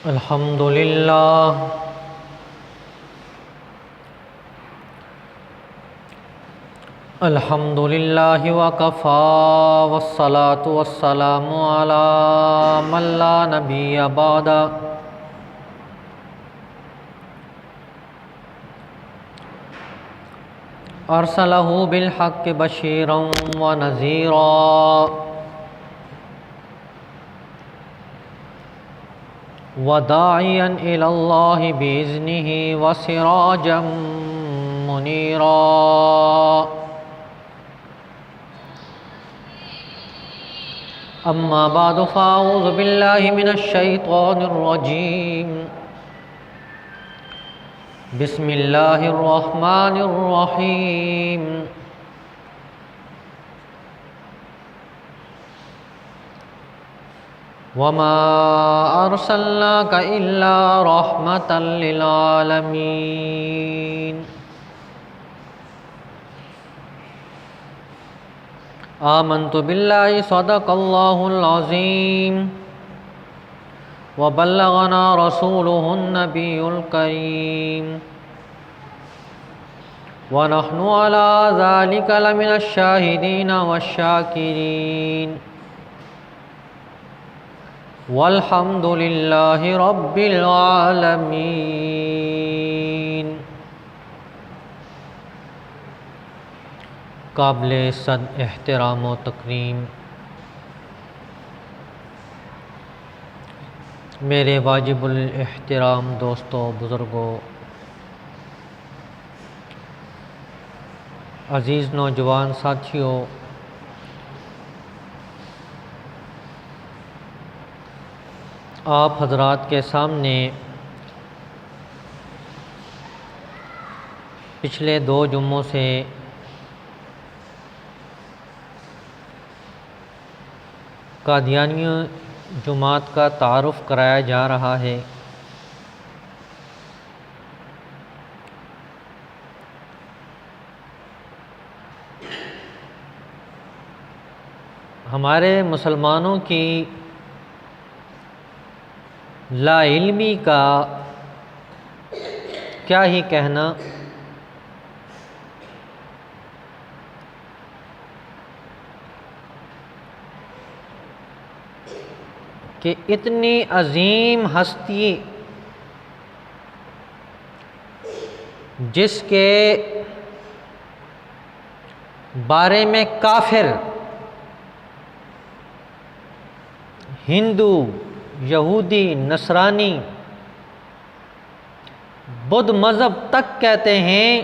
الحمد للہ الحمد للہ وکفی والصلاة والسلام علی من لا نبی بعد ارسلہ بالحق بشیرا ونذیرا وداعیا الی اللہ بإذنہ وسراجا منیرا اما بعد فاعوذ باللہ من الشیطان الرجیم بسم اللہ الرحمن الرحیم وما ارسلناک الا رحمة للعالمین آمنت باللہ صدق اللہ العظیم وبلغنا رسوله النبی الکریم ونحن على ذلك لمن الشاہدین والشاکرین والحمد للہ رب العالمین۔ قابل صد احترام و تکریم میرے واجب الاحترام دوستوں، بزرگوں، عزیز نوجوان ساتھیوں، آپ حضرات کے سامنے پچھلے 2 جمعوں سے قادیانی جماعت کا تعارف کرایا جا رہا ہے۔ ہمارے مسلمانوں کی لا علمی کا کیا ہی کہنا، کہ اتنی عظیم ہستی جس کے بارے میں کافر، ہندو، یہودی، نصرانی، بدھ مذہب تک کہتے ہیں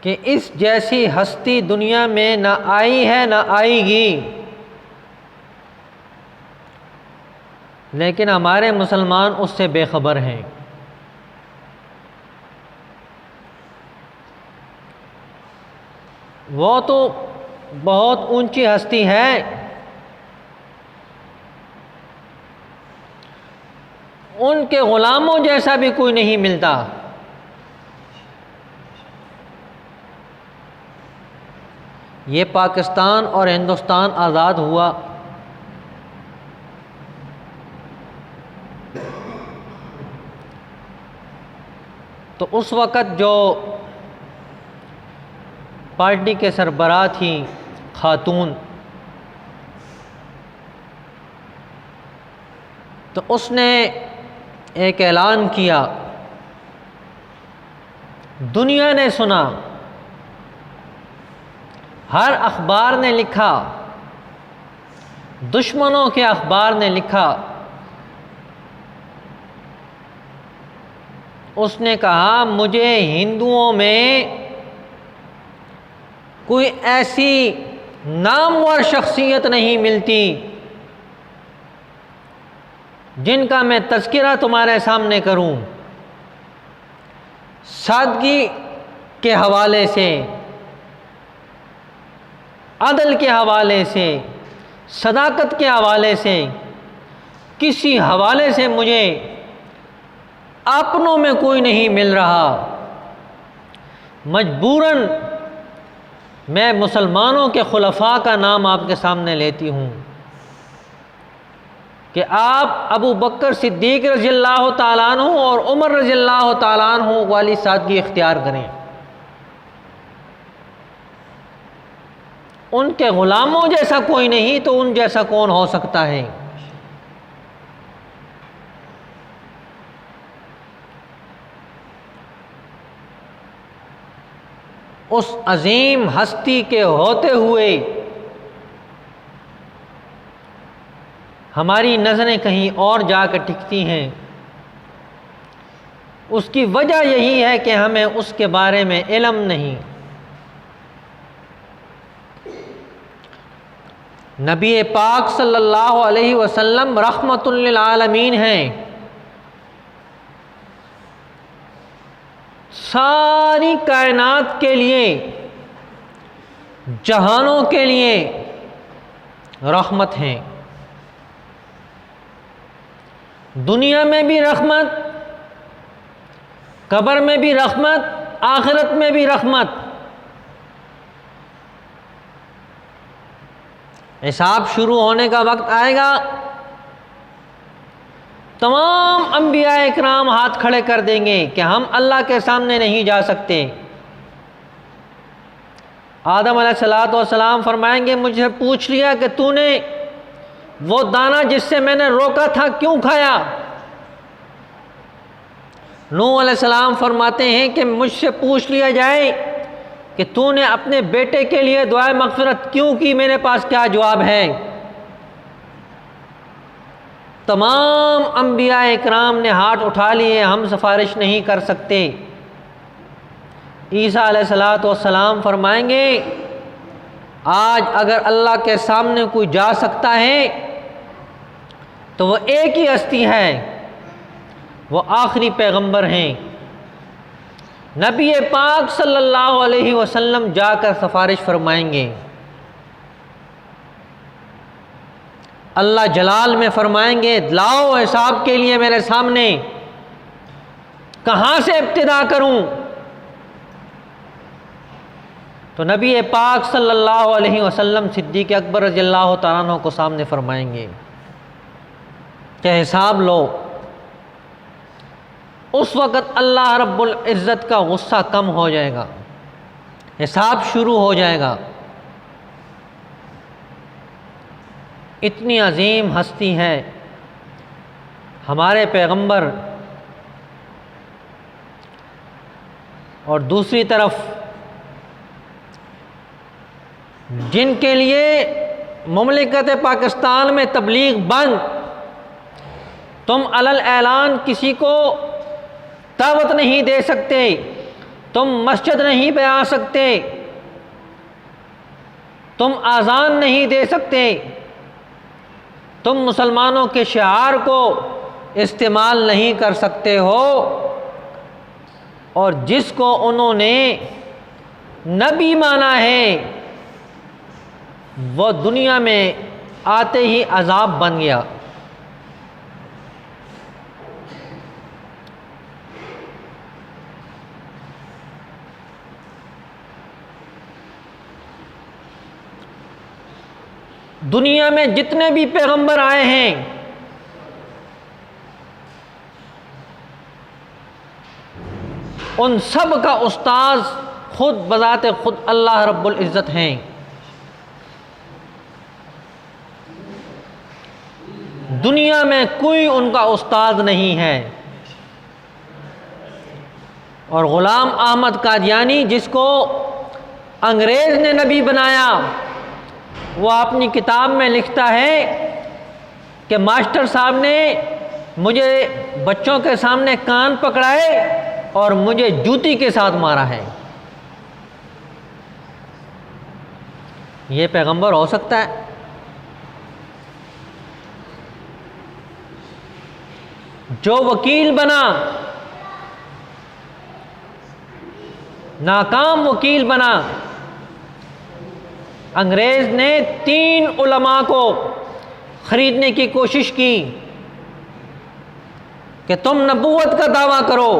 کہ اس جیسی ہستی دنیا میں نہ آئی ہے نہ آئے گی، لیکن ہمارے مسلمان اس سے بے خبر ہیں۔ وہ تو بہت اونچی ہستی ہے، ان کے غلاموں جیسا بھی کوئی نہیں ملتا۔ یہ پاکستان اور ہندوستان آزاد ہوا، تو اس وقت جو پارٹی کے سربراہ تھی خاتون، تو اس نے ایک اعلان کیا، دنیا نے سنا، ہر اخبار نے لکھا، دشمنوں کے اخبار نے لکھا۔ اس نے کہا مجھے ہندوؤں میں کوئی ایسی نامور شخصیت نہیں ملتی جن کا میں تذکرہ تمہارے سامنے کروں، سادگی کے حوالے سے، عدل کے حوالے سے، صداقت کے حوالے سے، کسی حوالے سے مجھے اپنوں میں کوئی نہیں مل رہا۔ مجبوراً میں مسلمانوں کے خلفاء کا نام آپ کے سامنے لیتی ہوں کہ آپ ابو بکر صدیق رضی اللہ تعالیٰ عنہ اور عمر رضی اللہ تعالیٰ عنہ والی سادگی اختیار کریں۔ ان کے غلاموں جیسا کوئی نہیں تو ان جیسا کون ہو سکتا ہے؟ اس عظیم ہستی کے ہوتے ہوئے ہماری نظریں کہیں اور جا کر ٹکتی ہیں۔ اس کی وجہ یہی ہے کہ ہمیں اس کے بارے میں علم نہیں۔ نبی پاک صلی اللہ علیہ وسلم رحمت للعالمین ہیں، ساری کائنات کے لیے، جہانوں کے لیے رحمت ہیں، دنیا میں بھی رحمت، قبر میں بھی رحمت، آخرت میں بھی رحمت۔ حساب شروع ہونے کا وقت آئے گا، تمام انبیاء اکرام ہاتھ کھڑے کر دیں گے کہ ہم اللہ کے سامنے نہیں جا سکتے۔ آدم علیہ السلام فرمائیں گے مجھے پوچھ لیا کہ تو نے وہ دانہ جس سے میں نے روکا تھا کیوں کھایا؟ نوح علیہ السلام فرماتے ہیں کہ مجھ سے پوچھ لیا جائے کہ تو نے اپنے بیٹے کے لیے دعائے مغفرت کیوں کی، میرے پاس کیا جواب ہے؟ تمام انبیاء اکرام نے ہاتھ اٹھا لیے، ہم سفارش نہیں کر سکتے۔ عیسیٰ علیہ السلام فرمائیں گے آج اگر اللہ کے سامنے کوئی جا سکتا ہے تو وہ ایک ہی ہستی ہے، وہ آخری پیغمبر ہیں، نبی پاک صلی اللہ علیہ وسلم جا کر سفارش فرمائیں گے۔ اللہ جلال میں فرمائیں گے لاؤ حساب کے لیے میرے سامنے، کہاں سے ابتدا کروں؟ تو نبی پاک صلی اللہ علیہ وسلم صدیق اکبر رضی اللہ تعالیٰ عنہ کو سامنے فرمائیں گے کہ حساب لو۔ اس وقت اللہ رب العزت کا غصہ کم ہو جائے گا، حساب شروع ہو جائے گا۔ اتنی عظیم ہستی ہے ہمارے پیغمبر، اور دوسری طرف جن کے لیے مملکت پاکستان میں تبلیغ بند، تم علل اعلان کسی کو دعوت نہیں دے سکتے، تم مسجد نہیں پہ آ سکتے، تم اذان نہیں دے سکتے، تم مسلمانوں کے شعار کو استعمال نہیں کر سکتے ہو، اور جس کو انہوں نے نبی مانا ہے وہ دنیا میں آتے ہی عذاب بن گیا۔ دنیا میں جتنے بھی پیغمبر آئے ہیں ان سب کا استاذ خود بذات خود اللہ رب العزت ہیں۔ دنیا میں کوئی ان کا استاد نہیں ہے۔ اور غلام احمد قادیانی جس کو انگریز نے نبی بنایا، وہ اپنی کتاب میں لکھتا ہے کہ ماسٹر صاحب نے مجھے بچوں کے سامنے کان پکڑائے اور مجھے جوتی کے ساتھ مارا ہے۔ یہ پیغمبر ہو سکتا ہے؟ جو وکیل بنا، ناکام وکیل بنا، انگریز نے 3 علماء کو خریدنے کی کوشش کی کہ تم نبوت کا دعویٰ کرو،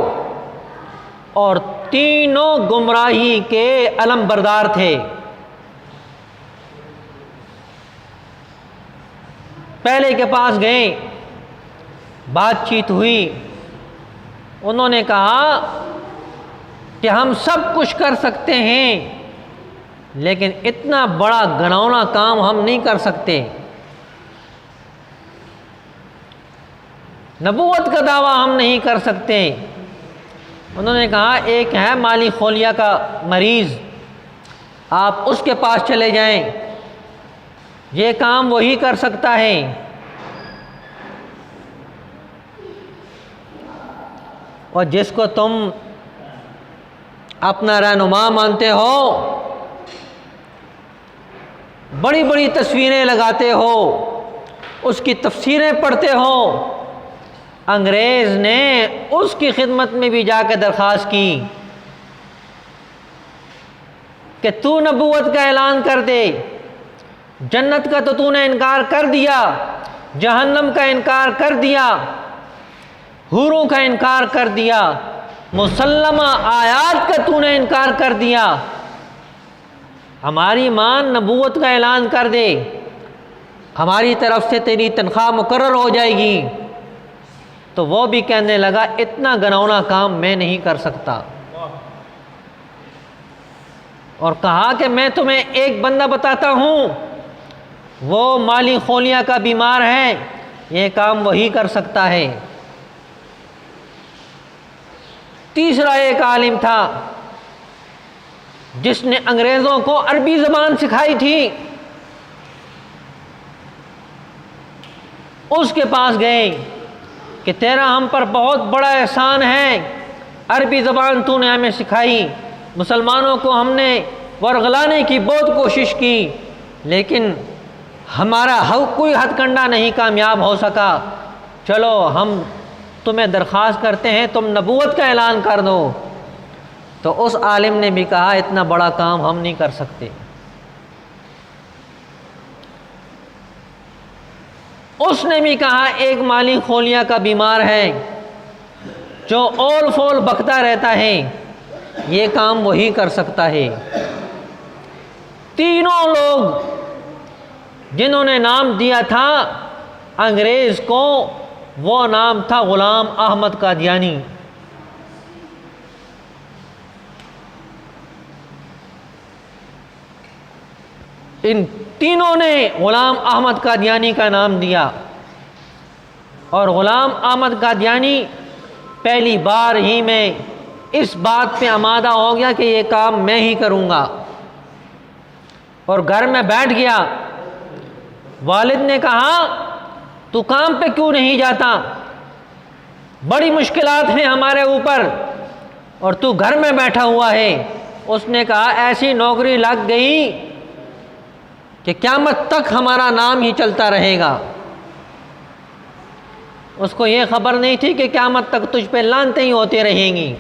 اور تینوں گمراہی کے علم بردار تھے۔ پہلے کے پاس گئے، بات چیت ہوئی، انہوں نے کہا کہ ہم سب کچھ کر سکتے ہیں لیکن اتنا بڑا گھناؤنا کام ہم نہیں کر سکتے، نبوت کا دعویٰ ہم نہیں کر سکتے۔ انہوں نے کہا ایک ہے مالی خولیہ کا مریض، آپ اس کے پاس چلے جائیں، یہ کام وہی کر سکتا ہے۔ اور جس کو تم اپنا رہنما مانتے ہو، بڑی بڑی تصویریں لگاتے ہو، اس کی تفسیریں پڑھتے ہو، انگریز نے اس کی خدمت میں بھی جا کے درخواست کی کہ تو نبوت کا اعلان کر دے، جنت کا تو نے انکار کر دیا، جہنم کا انکار کر دیا، حوروں کا انکار کر دیا، مسلمہ آیات کا نے انکار کر دیا، ہماری مان نبوت کا اعلان کر دے، ہماری طرف سے تیری تنخواہ مقرر ہو جائے گی۔ تو وہ بھی کہنے لگا اتنا گھناؤنا کام میں نہیں کر سکتا، اور کہا کہ میں تمہیں ایک بندہ بتاتا ہوں، وہ مالی خولیہ کا بیمار ہے، یہ کام وہی کر سکتا ہے۔ تیسرا ایک عالم تھا جس نے انگریزوں کو عربی زبان سکھائی تھی، اس کے پاس گئے کہ تیرا ہم پر بہت بڑا احسان ہے، عربی زبان تو نے ہمیں سکھائی، مسلمانوں کو ہم نے ورغلانے کی بہت کوشش کی لیکن ہمارا کوئی ہتھ کنڈا نہیں کامیاب ہو سکا، چلو ہم تمہیں درخواست کرتے ہیں تم نبوت کا اعلان کر دو۔ تو اس عالم نے بھی کہا اتنا بڑا کام ہم نہیں کر سکتے۔ اس نے بھی کہا ایک مالی خولیہ کا بیمار ہے جو اول فول بکتا رہتا ہے، یہ کام وہی کر سکتا ہے۔ تینوں لوگ جنہوں نے نام دیا تھا انگریز کو، وہ نام تھا غلام احمد قادیانی۔ ان تینوں نے غلام احمد قادیانی کا نام دیا، اور غلام احمد قادیانی پہلی بار ہی میں اس بات پہ آمادہ ہو گیا کہ یہ کام میں ہی کروں گا، اور گھر میں بیٹھ گیا۔ والد نے کہا تو کام پہ کیوں نہیں جاتا، بڑی مشکلات ہیں ہمارے اوپر اور تو گھر میں بیٹھا ہوا ہے۔ اس نے کہا ایسی نوکری لگ گئی کہ قیامت تک ہمارا نام ہی چلتا رہے گا۔ اس کو یہ خبر نہیں تھی کہ قیامت تک تجھ پہ لعنتیں ہی ہوتی رہیں گی۔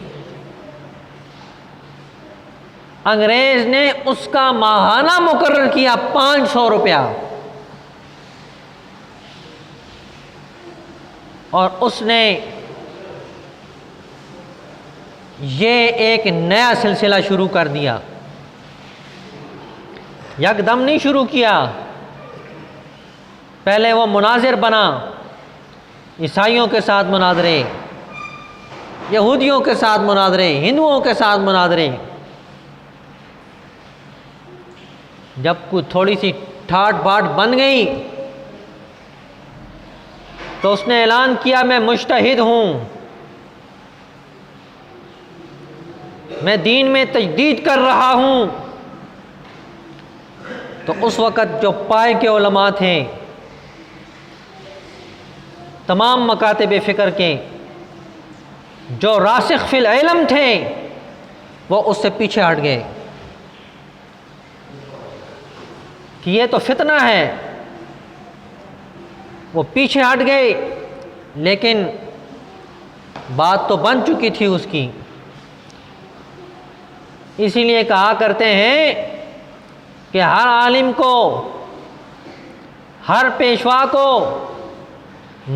انگریز نے اس کا ماہانہ مقرر کیا 500 روپیہ، اور اس نے یہ ایک نیا سلسلہ شروع کر دیا۔ یکدم نہیں شروع کیا، پہلے وہ مناظر بنا، عیسائیوں کے ساتھ مناظرے، یہودیوں کے ساتھ مناظرے، ہندوؤں کے ساتھ مناظرے۔ جب کوئی تھوڑی سی ٹھاٹ باٹ بن گئی تو اس نے اعلان کیا میں مجتہد ہوں، میں دین میں تجدید کر رہا ہوں۔ تو اس وقت جو پائے کے علماء تھے، تمام مکاتب فکر کے جو راسخ فی العلم تھے، وہ اس سے پیچھے ہٹ گئے کہ یہ تو فتنہ ہے، وہ پیچھے ہٹ گئے۔ لیکن بات تو بن چکی تھی اس کی، اسی لیے کہا کرتے ہیں کہ ہر عالم کو، ہر پیشوا کو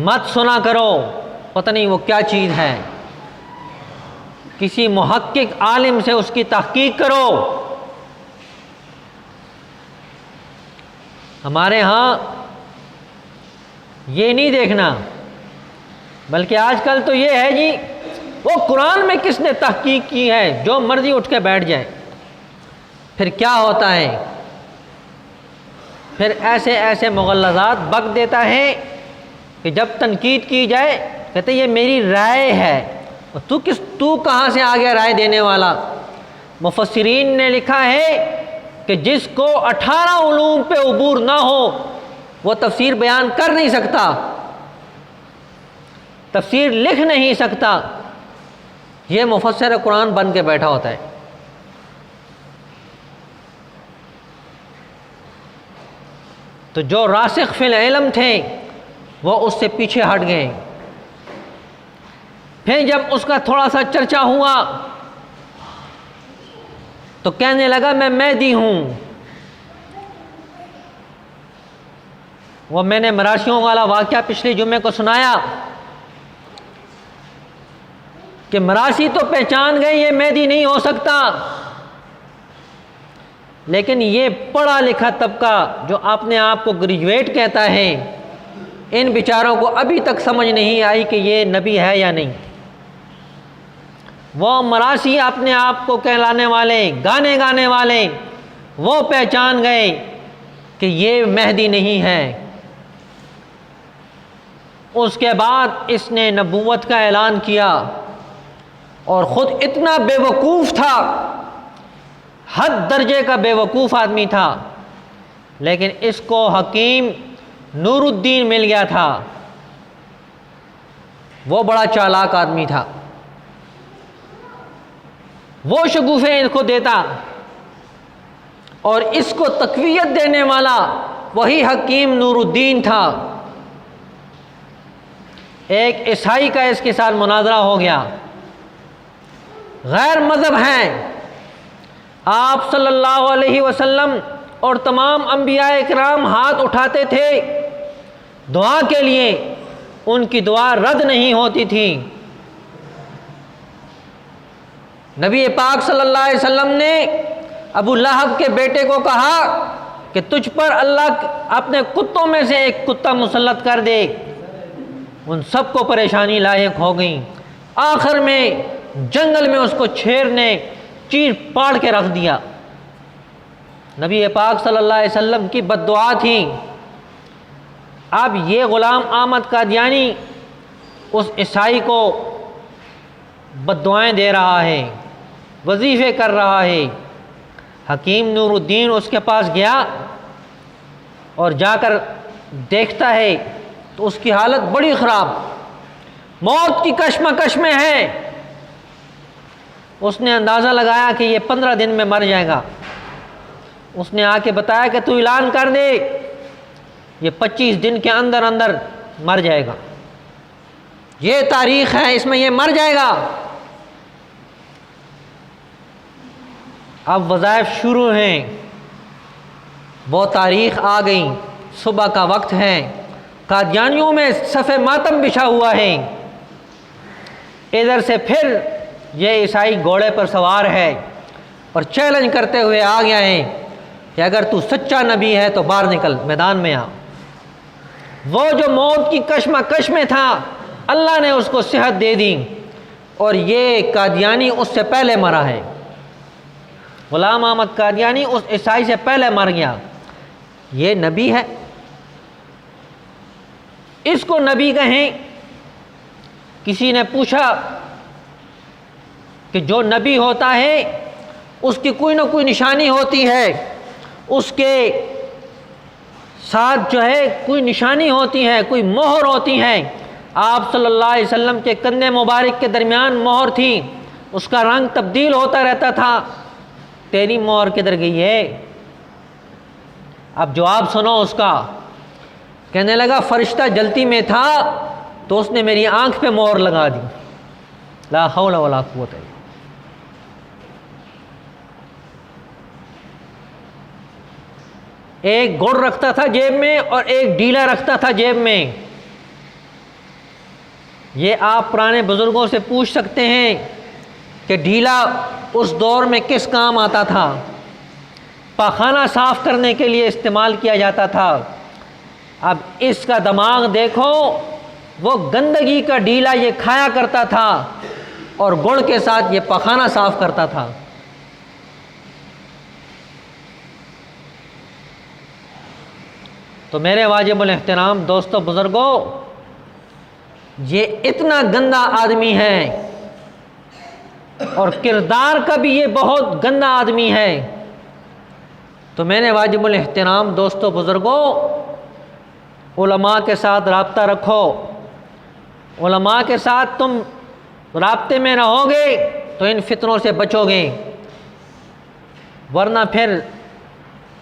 مت سنا کرو، پتہ نہیں وہ کیا چیز ہے، کسی محقق عالم سے اس کی تحقیق کرو۔ ہمارے ہاں یہ نہیں دیکھنا، بلکہ آج کل تو یہ ہے جی وہ قرآن میں کس نے تحقیق کی ہے، جو مرضی اٹھ کے بیٹھ جائے۔ پھر کیا ہوتا ہے، پھر ایسے ایسے مغلظات بک دیتا ہے کہ جب تنقید کی جائے کہتے یہ میری رائے ہے، تو کہاں سے آ گیا رائے دینے والا؟ مفسرین نے لکھا ہے کہ جس کو 18 علوم پہ عبور نہ ہو وہ تفسیر بیان کر نہیں سکتا، تفسیر لکھ نہیں سکتا، یہ مفسر قرآن بن کے بیٹھا ہوتا ہے۔ تو جو راسخ فی العلم تھے وہ اس سے پیچھے ہٹ گئے۔ پھر جب اس کا تھوڑا سا چرچا ہوا تو کہنے لگا میں مہدی ہوں۔ وہ میں نے مراشیوں والا واقعہ پچھلے جمعے کو سنایا کہ مراشی تو پہچان گئے یہ مہدی نہیں ہو سکتا، لیکن یہ پڑھا لکھا طبقہ جو اپنے آپ کو گریجویٹ کہتا ہے، ان بیچاروں کو ابھی تک سمجھ نہیں آئی کہ یہ نبی ہے یا نہیں۔ وہ مراشی اپنے آپ کو کہلانے والے، گانے گانے والے، وہ پہچان گئے کہ یہ مہدی نہیں ہے۔ اس کے بعد اس نے نبوت کا اعلان کیا، اور خود اتنا بے وقوف تھا، حد درجے کا بے وقوف آدمی تھا، لیکن اس کو حکیم نور الدین مل گیا تھا، وہ بڑا چالاک آدمی تھا، وہ شگوفیں ان کو دیتا، اور اس کو تقویت دینے والا وہی حکیم نور الدین تھا۔ ایک عیسائی کا اس کے ساتھ مناظرہ ہو گیا، غیر مذہب ہیں، آپ صلی اللہ علیہ وسلم اور تمام انبیاء کرام ہاتھ اٹھاتے تھے دعا کے لیے، ان کی دعا رد نہیں ہوتی تھی۔ نبی پاک صلی اللہ علیہ وسلم نے ابو لہب کے بیٹے کو کہا کہ تجھ پر اللہ اپنے کتوں میں سے ایک کتا مسلط کر دے، ان سب کو پریشانی لاحق ہو گئی، آخر میں جنگل میں اس کو شیر نے چیر پاڑ کے رکھ دیا۔ نبی پاک صلی اللہ علیہ وسلم کی بد دعا تھی۔ اب یہ غلام احمد قادیانی اس عیسائی کو بد دعائیں دے رہا ہے، وظیفے کر رہا ہے۔ حکیم نور الدین اس کے پاس گیا اور جا کر دیکھتا ہے تو اس کی حالت بڑی خراب، موت کی کشمکش میں ہے۔ اس نے اندازہ لگایا کہ یہ 15 دن میں مر جائے گا۔ اس نے آ کے بتایا کہ تو اعلان کر دے یہ 25 دن کے اندر اندر مر جائے گا، یہ تاریخ ہے، اس میں یہ مر جائے گا۔ اب وظائف شروع ہیں، وہ تاریخ آ گئی، صبح کا وقت ہے، قادیانیوں میں صف ماتم بچھا ہوا ہے۔ ادھر سے پھر یہ عیسائی گھوڑے پر سوار ہے اور چیلنج کرتے ہوئے آ گیا ہے کہ اگر تو سچا نبی ہے تو باہر نکل، میدان میں آ۔ وہ جو موت کی کشمکش میں تھا، اللہ نے اس کو صحت دے دی، اور یہ قادیانی اس سے پہلے مرا ہے۔ غلام احمد قادیانی اس عیسائی سے پہلے مر گیا۔ یہ نبی ہے، اس کو نبی کہیں؟ کسی نے پوچھا کہ جو نبی ہوتا ہے اس کی کوئی نہ کوئی نشانی ہوتی ہے، اس کے ساتھ جو ہے کوئی نشانی ہوتی ہے، کوئی مہر ہوتی ہے۔ آپ صلی اللہ علیہ وسلم کے کندھے مبارک کے درمیان مہر تھی، اس کا رنگ تبدیل ہوتا رہتا تھا، تیری مہر کدھر گئی ہے؟ اب جواب سنو اس کا۔ کہنے لگا فرشتہ جلتی میں تھا تو اس نے میری آنکھ پہ مہر لگا دی۔ لا حول ولا قوت الا۔ ایک گڑ رکھتا تھا جیب میں اور ایک ڈیلا رکھتا تھا جیب میں۔ یہ آپ پرانے بزرگوں سے پوچھ سکتے ہیں کہ ڈھیلا اس دور میں کس کام آتا تھا؟ پاخانہ صاف کرنے کے لیے استعمال کیا جاتا تھا۔ اب اس کا دماغ دیکھو، وہ گندگی کا ڈیلا یہ کھایا کرتا تھا اور گڑ کے ساتھ یہ پخانہ صاف کرتا تھا۔ تو میرے واجب الاحترام دوستو بزرگوں، یہ اتنا گندا آدمی ہے اور کردار کا بھی یہ بہت گندا آدمی ہے۔ تو میرے واجب الاحترام دوستو بزرگوں، علماء کے ساتھ رابطہ رکھو۔ علماء کے ساتھ تم رابطے میں رہو گے تو ان فتنوں سے بچو گے، ورنہ پھر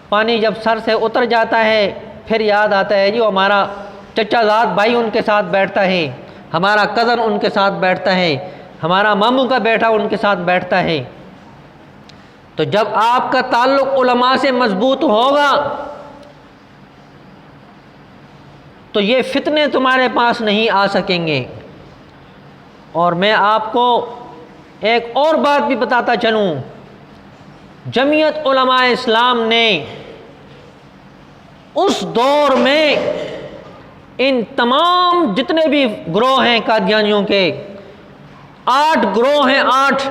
پانی جب سر سے اتر جاتا ہے پھر یاد آتا ہے جو ہمارا چچا زاد بھائی ان کے ساتھ بیٹھتا ہے، ہمارا کزن ان کے ساتھ بیٹھتا ہے، ہمارا ماموں کا بیٹا ان کے ساتھ بیٹھتا ہے۔ تو جب آپ کا تعلق علماء سے مضبوط ہوگا تو یہ فتنے تمہارے پاس نہیں آ سکیں گے۔ اور میں آپ کو ایک اور بات بھی بتاتا چلوں، جمعیت علماء اسلام نے اس دور میں ان تمام جتنے بھی گروہ ہیں قادیانیوں کے، 8 گروہ ہیں، 8،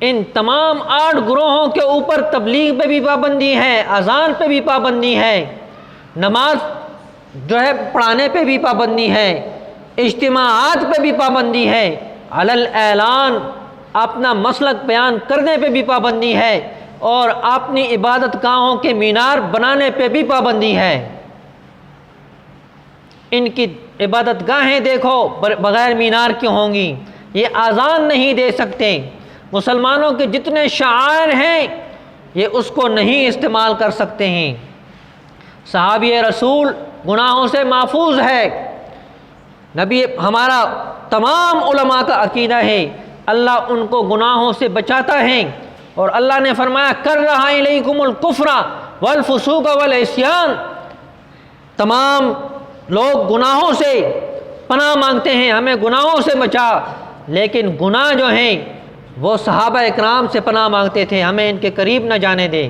ان تمام 8 گروہوں کے اوپر تبلیغ پہ بھی پابندی ہے، اذان پہ بھی پابندی ہے، نماز جو ہے پڑھانے پہ بھی پابندی ہے، اجتماعات پہ بھی پابندی ہے، علی الاعلان اپنا مسلک بیان کرنے پہ بھی پابندی ہے، اور اپنی عبادت گاہوں کے مینار بنانے پہ بھی پابندی ہے۔ ان کی عبادت گاہیں دیکھو بغیر مینار کی ہوں گی، یہ اذان نہیں دے سکتے، مسلمانوں کے جتنے شعائر ہیں یہ اس کو نہیں استعمال کر سکتے ہیں۔ صحابی رسول گناہوں سے محفوظ ہے، نبی ہمارا تمام علماء کا عقیدہ ہے اللہ ان کو گناہوں سے بچاتا ہے، اور اللہ نے فرمایا کرہ الیکم الکفر والفسوق والعصیان، تمام لوگ گناہوں سے پناہ مانگتے ہیں ہمیں گناہوں سے بچا، لیکن گناہ جو ہیں وہ صحابہ اکرام سے پناہ مانگتے تھے ہمیں ان کے قریب نہ جانے دے۔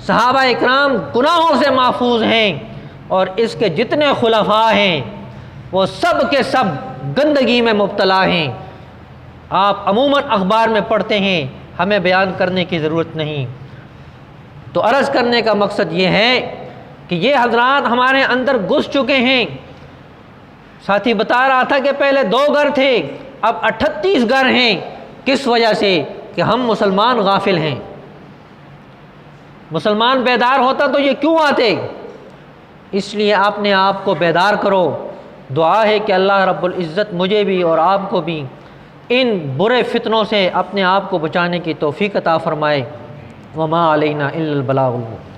صحابہ اکرام گناہوں سے محفوظ ہیں، اور اس کے جتنے خلفاء ہیں وہ سب کے سب گندگی میں مبتلا ہیں۔ آپ عموماً اخبار میں پڑھتے ہیں، ہمیں بیان کرنے کی ضرورت نہیں۔ تو عرض کرنے کا مقصد یہ ہے کہ یہ حضرات ہمارے اندر گھس چکے ہیں۔ ساتھی بتا رہا تھا کہ پہلے 2 گھر تھے، اب 38 گھر ہیں۔ کس وجہ سے؟ کہ ہم مسلمان غافل ہیں۔ مسلمان بیدار ہوتا تو یہ کیوں آتے؟ اس لیے اپنے آپ کو بیدار کرو۔ دعا ہے کہ اللہ رب العزت مجھے بھی اور آپ کو بھی ان برے فتنوں سے اپنے آپ کو بچانے کی توفیق عطا فرمائے۔ وما علینا الا البلاغ المبین۔